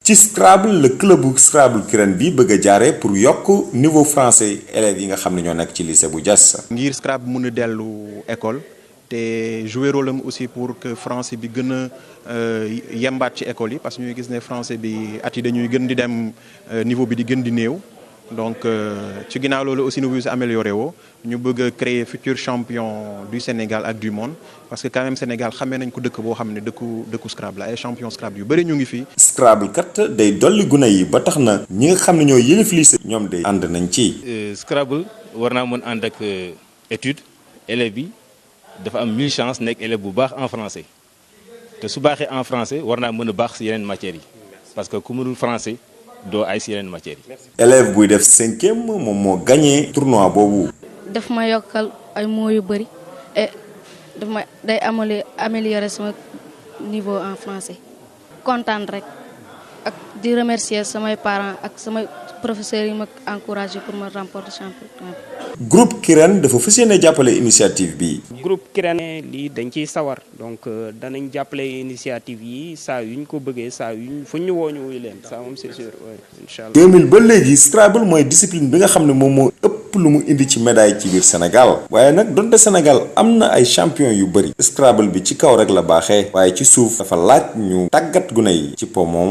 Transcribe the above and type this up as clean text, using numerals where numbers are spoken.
ci Scrabble le club bu Scrabble Kirène bi bëgg a jaare pour yokk niveau français élèves yi nga xam ne ñoo nekk ci lycée bu Diass. ngir Scrabble mun a dellu école te jouer rôle am aussi pour que français bi gën a yembaat ci école yi parce que ñuy gis ne français bi at yi dañuy gën di dem niveau bi di gën di néew. Donc ci ginnaaw loolu aussi niveau bi si amélioré woo ñu bëgg a créer futur champion du Sénégal ak du monde parce que quand même Sénégal xamee nañ ko dëkk boo xam ne dëkku Scrabble la ay champion Scrabble yu bëri ñu ngi fii. Scrabble kat day dolli gune yi ba tax na ñi nga xam ne ñoo yëlif lycée ñoom day ànd nañ ci. Scrabble war naa mën ànd ak étude élève bi dafa am 1000 chances nekk élève bu baax en français te su baaxee en français war naa mën a baax si yeneen matières yi parce que ku mënul français. doo ay si yeneen matières yi. élève buy def 5e moom moo gagné tournoi boobu. daf ma yokkal ay mots yu bëri et daf ma day améliorer sama niveau en français. kontaan rek ak di remercier samay parents ak samay professeurs yi ma encouragé pour ma remporter championnat. groupe Kirène dafa fas yéene jàppale initiative bi. groupe Kirène lii dañ ciy sawar donc danañ jàppale initiative yi saa yuñ ko bëggee saa yuñ fu ñu woo ñu wuyu leen ça moom c'est sûr oui incha allah. 2000 ba léegi Scrabble mooy discipline bi nga xam ne moom moo ëpp lu mu indi ci médaille ci biir Sénégal. waaye nag donte Sénégal am na ay champion yu bëri. Scrabble bi ci kaw rek la baaxee. waaye ci suuf dafa laaj ñu tàggat gune yi ci po moom.